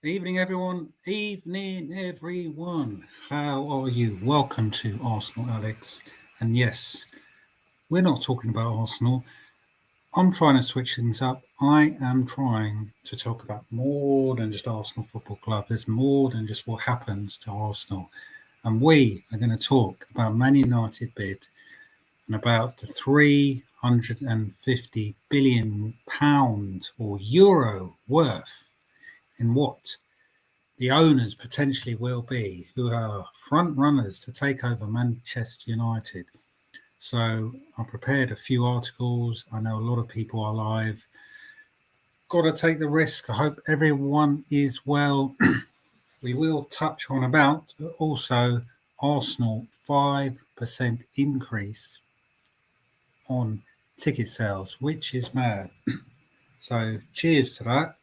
Evening, everyone. Evening, everyone. How are you? Welcome to Arsenal, Alex. And yes, we're not talking about Arsenal. I'm trying to switch things up. I am trying to talk about more than just Arsenal Football Club. There's more than just what happens to Arsenal. And we are going to talk about Man United bid and about the £350 billion or euro worth in what the owners potentially will be, who are front runners to take over Manchester United. So I prepared a few articles. I know a lot of people are live. Got to take the risk. I hope everyone is well. We will touch on about also Arsenal 5% increase on ticket sales, which is mad. So cheers to that.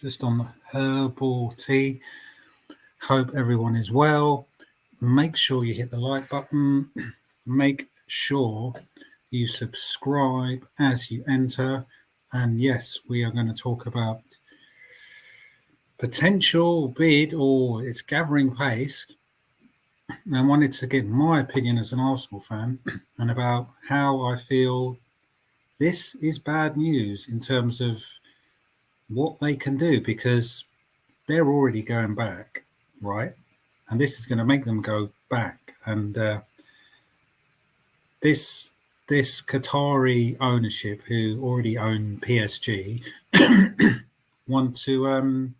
Just on herbal tea. Hope everyone is well. Make sure you hit the like button. Make sure you subscribe as you enter. And yes, we are going to talk about potential bid or its gathering pace. I wanted to get my opinion as an Arsenal fan and about how I feel this is bad news in terms of what they can do, because they're already going back, right? And this is going to make them go back. And this Qatari ownership, who already own PSG, want to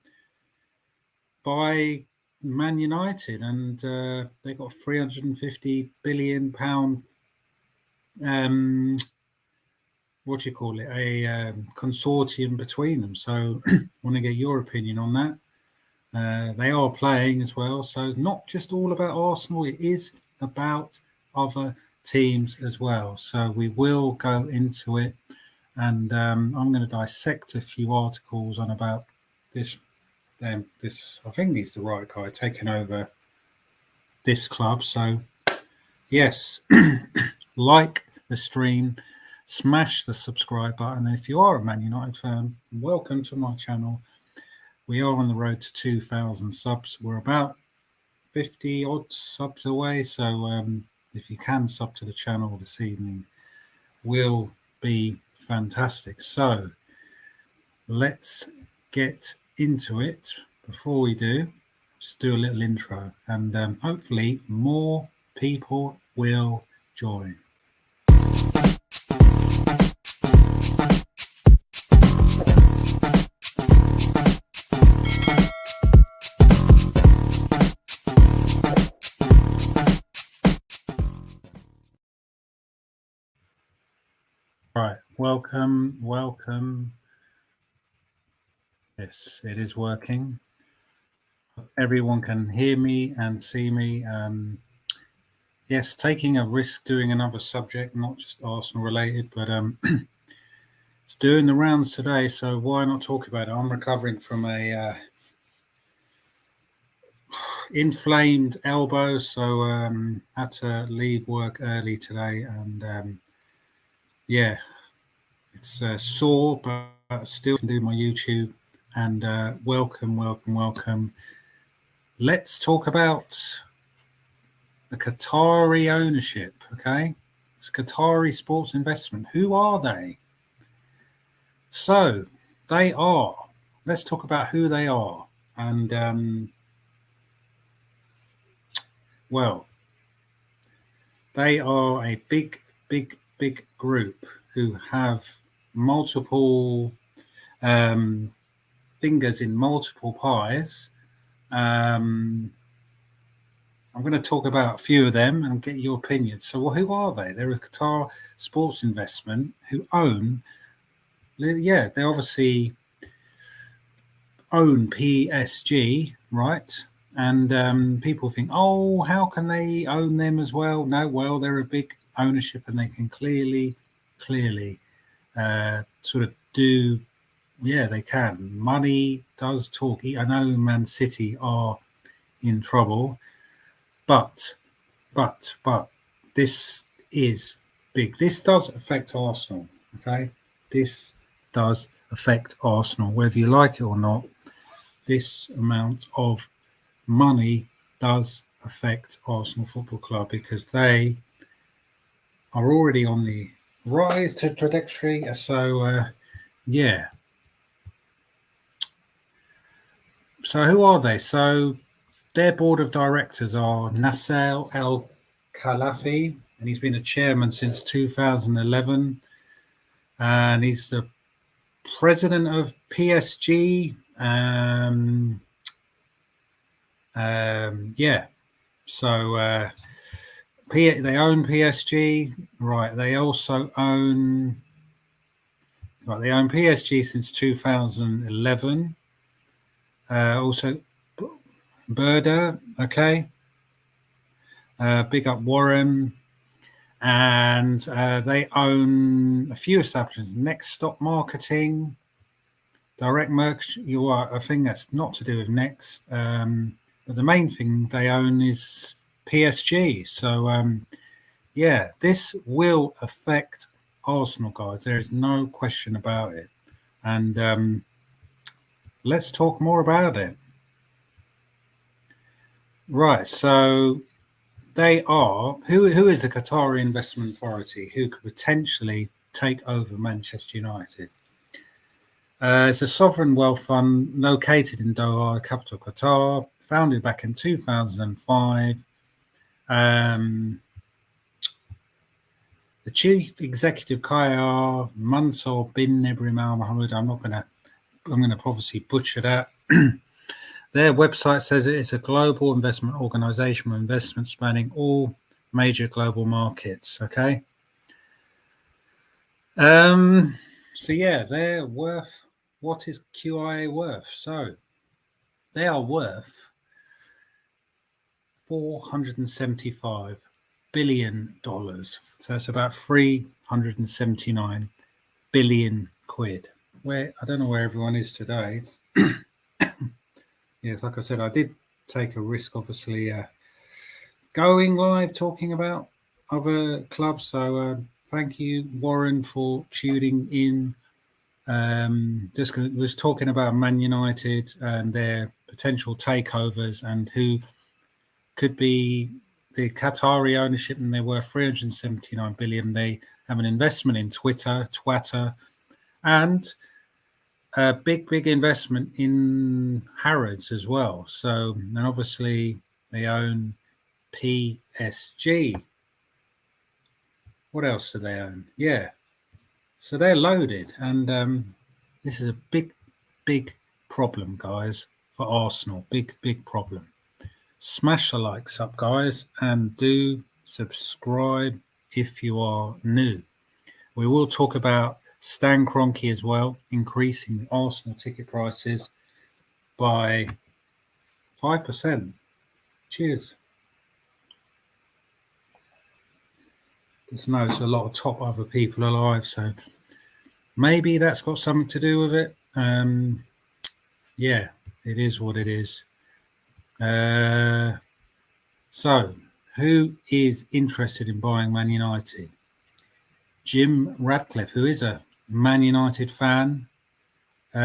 buy Man United, and they got £350 billion. What do you call it? A consortium between them. So, I want to get your opinion on that. They are playing as well, so not just all about Arsenal, it is about other teams as well. So we will go into it, and I'm going to dissect a few articles on about this. This, I think he's the right guy taking over this club. So yes, like the stream, smash the subscribe button, and if you are a Man United fan, welcome to my channel. We are on the road to 2,000 subs. We're about 50 odd subs away. So if you can sub to the channel this evening, will be fantastic. So let's get into it. Before we do, just do a little intro, and hopefully more people will join. Right, welcome. Yes, it is working. Everyone can hear me and see me. Yes, taking a risk doing another subject, not just Arsenal related, but it's doing the rounds today, so why not talk about it? I'm recovering from a inflamed elbow, so had to leave work early today, and yeah, it's sore, but still can do my YouTube. And welcome. Let's talk about the Qatari ownership, okay? It's Qatari Sports Investment. Who are they? So let's talk about who they are. And well, they are a big group who have multiple fingers in multiple pies. I'm going to talk about a few of them and get your opinion. So, who are they? They're a Qatar Sports Investment who own, they obviously own PSG, right? And people think, oh, how can they own them as well? No, well, they're a big ownership, and they can clearly sort of do, they can. Money does talk. I know Man City are in trouble, but this is big. This does affect Arsenal, okay? This does affect Arsenal, whether you like it or not. This amount of money does affect Arsenal Football Club because they are already on the rise to trajectory. So, yeah. So who are they? So their board of directors are Nasser El Khalafi, and he's been a chairman since 2011, and he's the president of PSG. Yeah. So they own PSG, right? They also own. Right, they own PSG since 2011. Also, Berda, okay. Big up Warren. And they own a few establishments. Next Stop Marketing, Direct Merch. I think that's not to do with Next. But the main thing they own is PSG. So, yeah, this will affect Arsenal, guys. There is no question about it. And let's talk more about it. Right, so they are who is the Qatari Investment Authority who could potentially take over Manchester United. It's a sovereign wealth fund located in Doha, capital Qatar, founded back in 2005. The chief executive Kaya Mansour bin Ibrahim Al Mohammed. I'm going to obviously butcher that. Their website says it is a global investment organization with investments spanning all major global markets. Okay. So yeah, they're worth. What is QIA worth? So they are worth $475 billion. So that's about 379 billion quid. Where I don't know where everyone is today. Yes, like I said, I did take a risk, obviously, going live talking about other clubs. So thank you, Warren, for tuning in. Just was talking about Man United and their potential takeovers and who could be the Qatari ownership, and they're worth 379 billion. They have an investment in Twitter, and a big investment in Harrods as well. So, and obviously they own PSG. What else do they own? Yeah. So they're loaded, and this is a big problem, guys, for Arsenal. Big problem. Smash the likes up, guys, and do subscribe if you are new. We will talk about Stan Kroenke as well, increasing the Arsenal ticket prices by 5%. Cheers. Just know it's a lot of top other people alive, so maybe that's got something to do with it. Yeah, it is what it is. So, who is interested in buying Man United? Jim Radcliffe, who is a Man United fan. So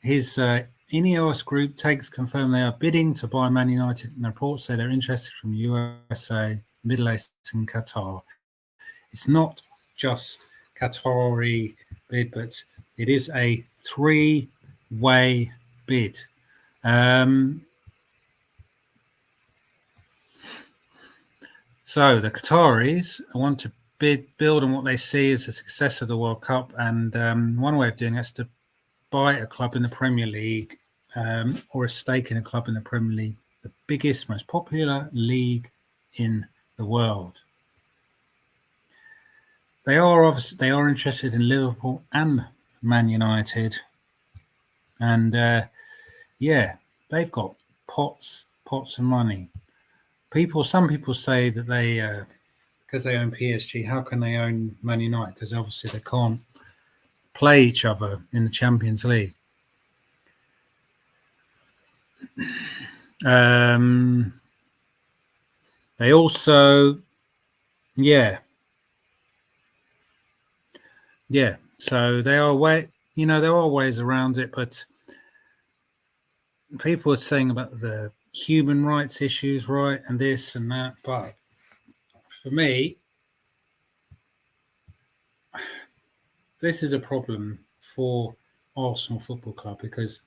his Ineos group takes confirm they are bidding to buy Man United, and reports say they're interested from USA, Middle East, and Qatar. It's not just Qatari bid, but it is a three-way bid. So the Qataris want to build on what they see as the success of the World Cup, and one way of doing that is to buy a club in the Premier League or a stake in a club in the Premier League, the biggest, most popular league in the world. They are interested in Liverpool and Man United, and yeah, they've got pots of money. Some people say that they because they own PSG, how can they own Man United? Because obviously they can't play each other in the Champions League. They also Yeah. Yeah. So there are there are ways around it, but people are saying about the human rights issues, right, and this and that. But for me, this is a problem for Arsenal Football Club because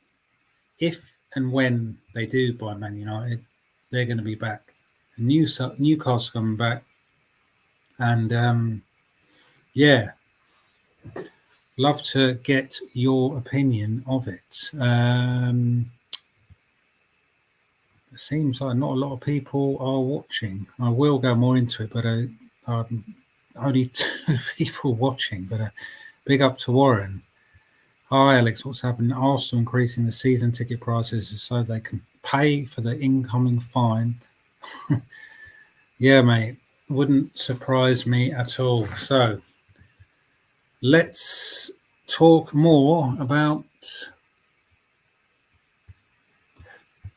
if and when they do buy Man United, they're going to be back. Newcastle coming back, and yeah, love to get your opinion of it. It seems like not a lot of people are watching. I will go more into it, but only 2 people watching. But big up to Warren. Hi, Alex. What's happening? Arsenal increasing the season ticket prices so they can pay for the incoming fine. Yeah, mate. Wouldn't surprise me at all. So let's talk more about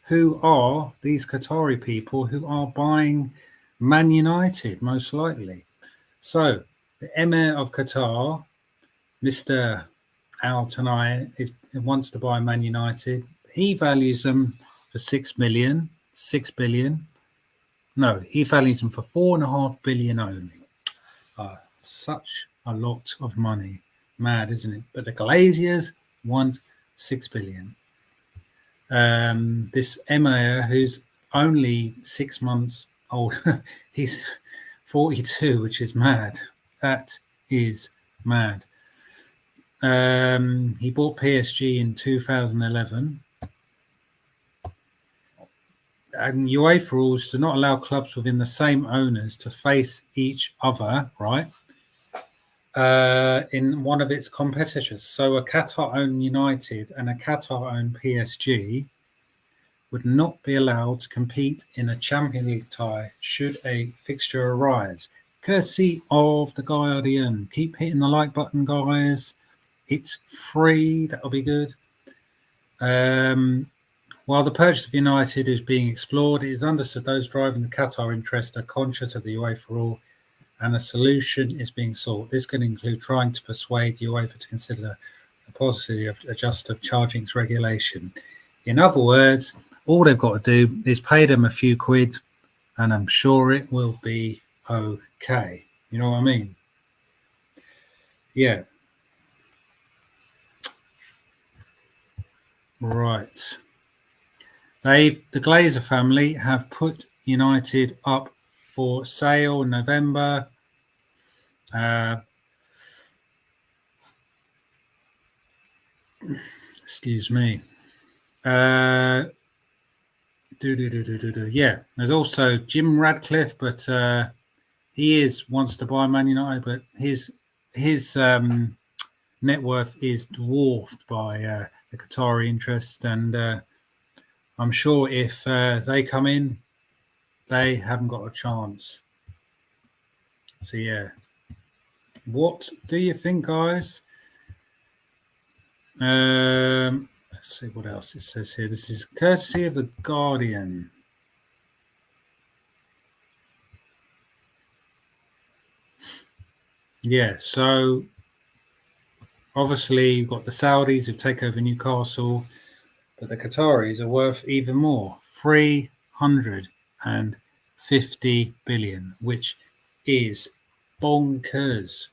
who are these Qatari people who are buying Man United, most likely. So the Emir of Qatar, Mr. Al Tanai, wants to buy Man United. He values them for 6 million, 6 billion. No, he values them for 4.5 billion only. Such a lot of money. Mad, isn't it? But the Glaziers want 6 billion. This Emir, who's only 6 months old, he's 42, which is mad. That is mad. He bought PSG in 2011. And UEFA rules do not allow clubs within the same owners to face each other, right? In one of its competitors. So a Qatar-owned United and a Qatar-owned PSG would not be allowed to compete in a Champions League tie should a fixture arise. Courtesy of The Guardian. Keep hitting the like button, guys. It's free. That'll be good. While the purchase of United is being explored, it is understood those driving the Qatar interest are conscious of the UEFA rule and a solution is being sought. This can include trying to persuade UEFA to consider the possibility of adjustive charging regulation. In other words, all they've got to do is pay them a few quid and I'm sure it will be okay. You know what I mean? Yeah. Right. The Glazer family have put United up for sale in November. Excuse me. Yeah, there's also Jim Radcliffe, but he wants to buy Man United, but his net worth is dwarfed by the Qatari interest, and I'm sure if they come in, they haven't got a chance. So yeah, what do you think, guys? Let's see what else it says here. This is courtesy of The Guardian. Yeah, so obviously you've got the Saudis who take over Newcastle, but the Qataris are worth even more, 350 billion, which is bonkers.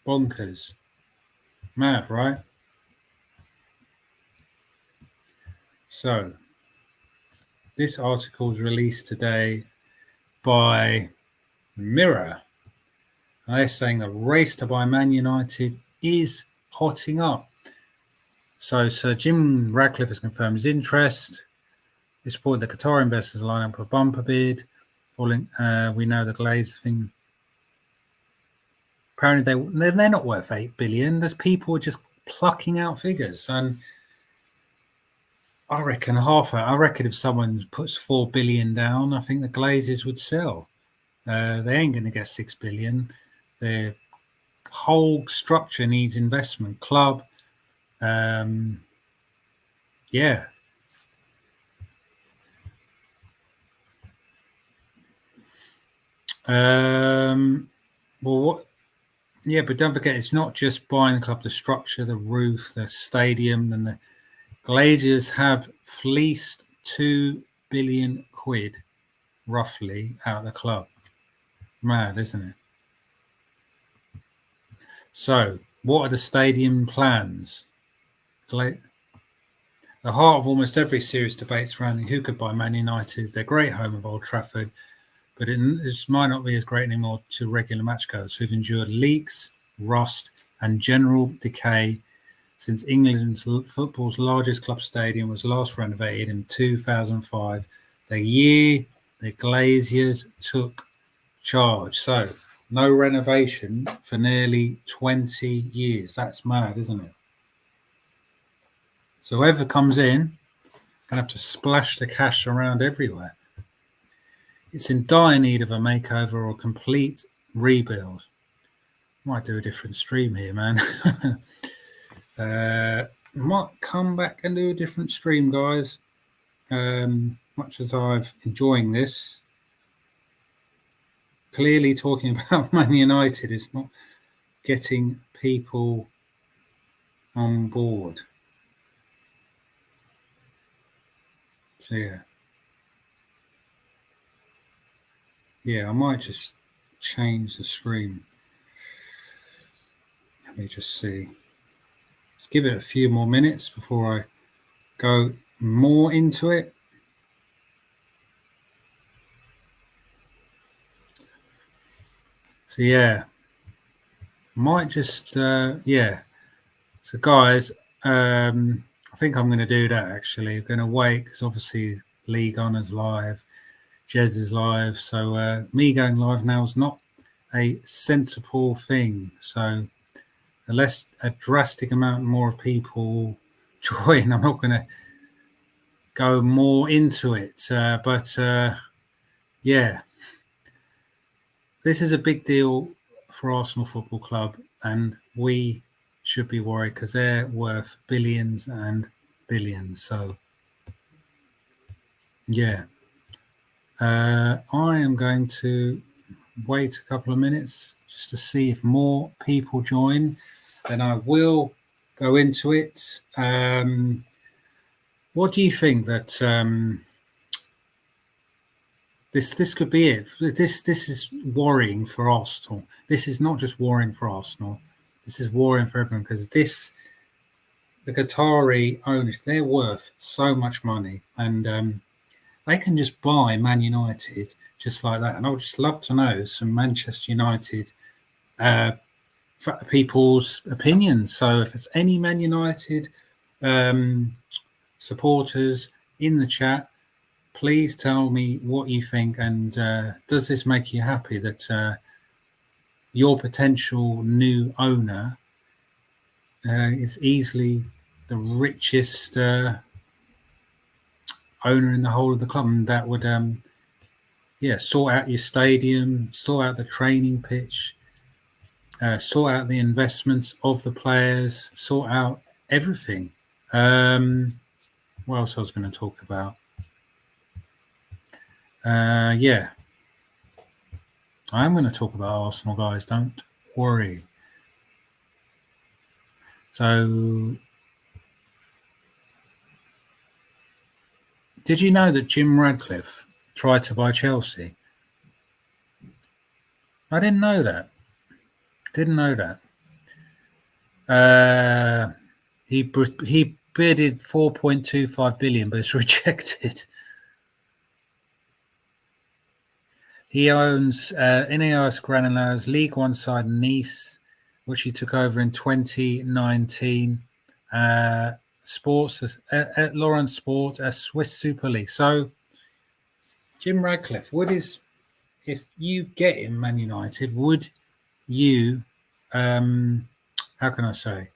Bonkers. Mad, right? So this article was released today by Mirror. And they're saying the race to buy Man United is hotting up. So Sir Jim Radcliffe has confirmed his interest. He supported the Qatar investors line up for a bumper bid. Following, we know the Glaze thing. Apparently they're not worth 8 billion. There's people just plucking out figures, and I reckon if someone puts 4 billion down, I think the Glazers would sell. They ain't going to get 6 billion. Their whole structure needs investment. Club, yeah. Well, what? Yeah, but don't forget, it's not just buying the club, the structure, the roof, the stadium, and the Glazers have fleeced 2 billion quid, roughly, out of the club. Mad, isn't it? So, what are the stadium plans? The heart of almost every serious debate surrounding who could buy Man United is their great home of Old Trafford, but it might not be as great anymore to regular matchgoers who've endured leaks, rust, and general decay since England's football's largest club stadium was last renovated in 2005, the year the Glazers took charge. So, no renovation for nearly 20 years. That's mad, isn't it? So, whoever comes in, gonna have to splash the cash around everywhere. It's in dire need of a makeover or a complete rebuild. Might do a different stream here, man. Might come back and do a different stream, guys. Much as I've enjoying this, clearly talking about Man United is not getting people on board. So yeah, I might just change the stream. Let me just see. Let's give it a few more minutes before I go more into it. So yeah, might just yeah. So guys, I think I'm going to do that actually. I'm going to wait because obviously League Honours live, Jez is live. So me going live now is not a sensible thing. So unless a drastic amount more of people join, I'm not going to go more into it. But yeah, this is a big deal for Arsenal Football Club, and we should be worried because they're worth billions and billions. So yeah, I am going to wait a couple of minutes just to see if more people join. Then I will go into it. What do you think that this could be it? This is worrying for Arsenal. This is not just worrying for Arsenal. This is worrying for everyone because the Qatari owners, they're worth so much money, and they can just buy Man United just like that. And I would just love to know some Manchester United people's opinions. So if there's any Man United supporters in the chat, please tell me what you think. And does this make you happy that your potential new owner is easily the richest owner in the whole of the club, and that would sort out your stadium, sort out the training pitch, sort out the investments of the players, sort out everything. What else I was going to talk about? Yeah, I'm going to talk about Arsenal, guys. Don't worry. So, did you know that Jim Radcliffe tried to buy Chelsea? I didn't know that. Didn't know that. He bidded 4.25 billion, but it's rejected. He owns Ineos Granula's League One side Nice, which he took over in 2019. Sports at Lawrence Sport, a Swiss Super League. So, Jim Radcliffe, if you get him Man United, would you? How can I say?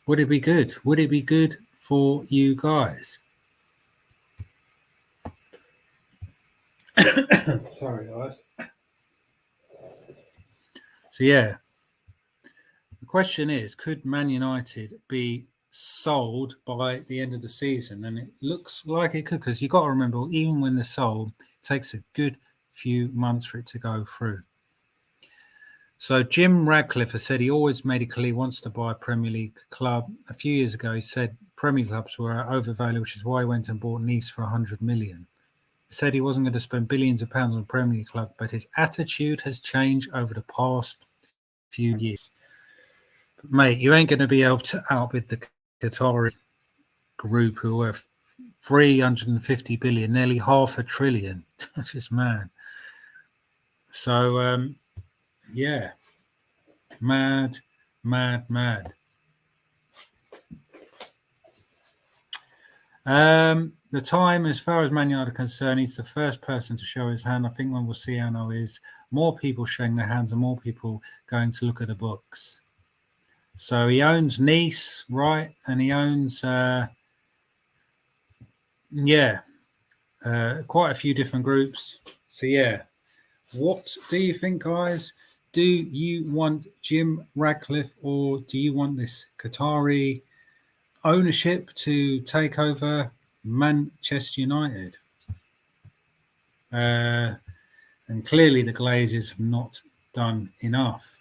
Would it be good? Would it be good for you guys? Sorry, guys. So yeah, the question is, could Man United be sold by the end of the season? And it looks like it could, because you've got to remember, even when they're sold, it takes a good few months for it to go through. So Jim Radcliffe has said he always made it clear he wants to buy a Premier League club. A few years ago, he said Premier League clubs were overvalued, which is why he went and bought Nice for 100 million. He said he wasn't going to spend billions of pounds on a Premier League club, but his attitude has changed over the past few years. But mate, you ain't going to be able to outbid the Qatari group who are 350 billion, nearly half a trillion. That's just mad. So, yeah, mad. The time, as far as Man United are concerned, he's the first person to show his hand. I think when we'll see how now is more people showing their hands and more people going to look at the books. So he owns Nice, right? And he owns, quite a few different groups. So, yeah. What do you think, guys? Do you want Jim Radcliffe or do you want this Qatari ownership to take over Manchester United? And clearly the Glazers have not done enough.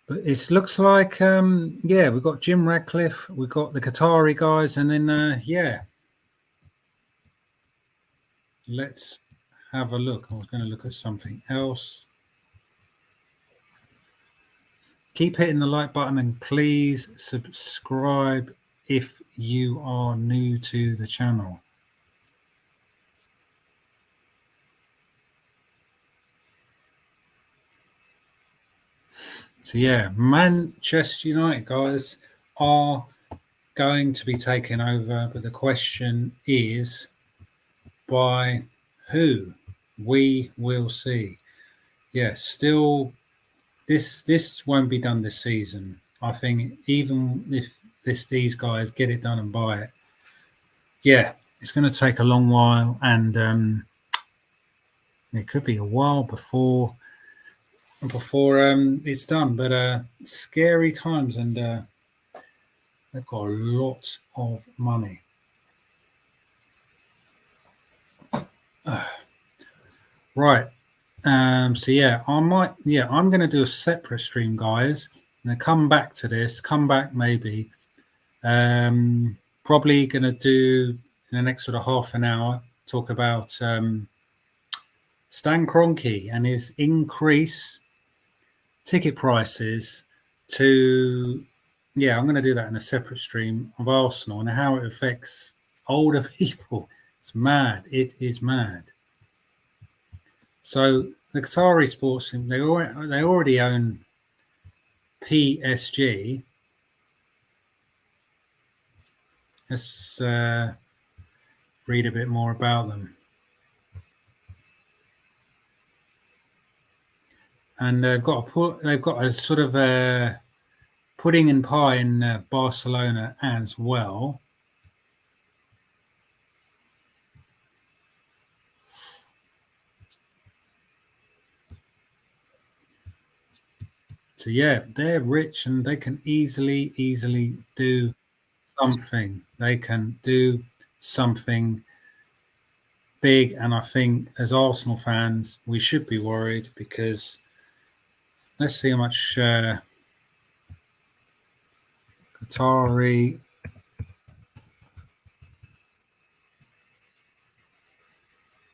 But it looks like, we've got Jim Radcliffe, we've got the Qatari guys, and then, let's have a look. I was going to look at something else. Keep hitting the like button and please subscribe if you are new to the channel. So yeah, Manchester United guys are going to be taken over, but the question is by who? We will see. Yes, still this won't be done this season. I think even if these guys get it done and buy it, yeah, it's going to take a long while, and it could be a while before it's done. But scary times, and they've got a lot of money. Right. So yeah, I'm going to do a separate stream, guys. I'm going to come back to this. Maybe. Probably going to do in the next sort of half an hour. Talk about Stan Kroenke and his increase ticket prices to. Yeah, I'm going to do that in a separate stream of Arsenal and how it affects older people. It's mad. It is mad. So the Qatari sports team, they already own PSG. Let's read a bit more about them. And they've got a sort of pudding and pie in Barcelona as well. So yeah, they're rich and they can easily do something. They can do something big, and I think as Arsenal fans, we should be worried because let's see how much Qatari.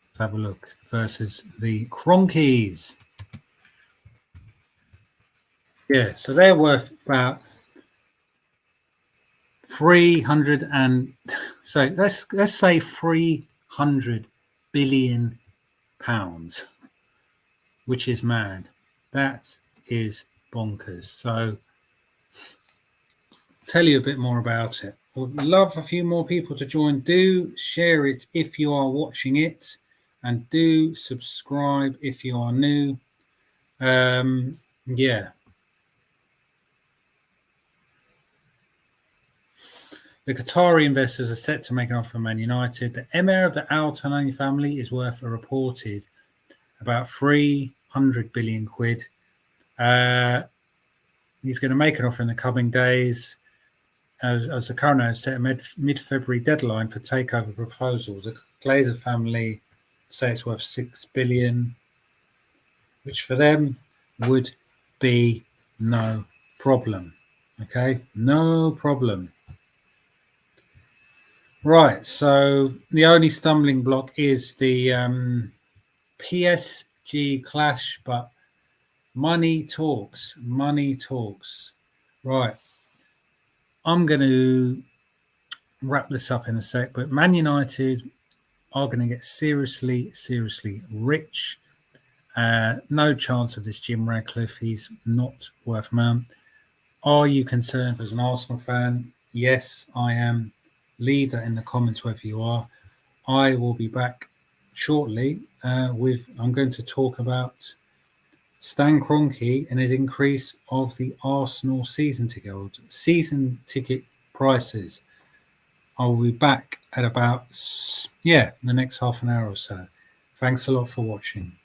Let's have a look versus the Kroenkes. Yeah, so they're worth about 300 and so let's say 300 billion pounds, which is mad. That is bonkers. So tell you a bit more about it. Would love a few more people to join. Do share it if you are watching it, and do subscribe if you are new. Yeah. The Qatari investors are set to make an offer on Man United. The Emir of the Al Thani family is worth a reported about 300 billion quid. He's going to make an offer in the coming days. as the current owner set a mid-February deadline for takeover proposals. The Glazer family say it's worth 6 billion, which for them would be no problem. Okay, no problem. Right, so the only stumbling block is the PSG clash, but money talks. Money talks. Right, I'm going to wrap this up in a sec, but Man United are going to get seriously rich. No chance of this Jim Radcliffe. He's not worth a man. Are you concerned as an Arsenal fan? Yes, I am. Leave that in the comments whether you are. I will be back shortly I'm going to talk about Stan Kroenke and his increase of the Arsenal season ticket prices. I will be back at about the next half an hour or so. Thanks a lot for watching.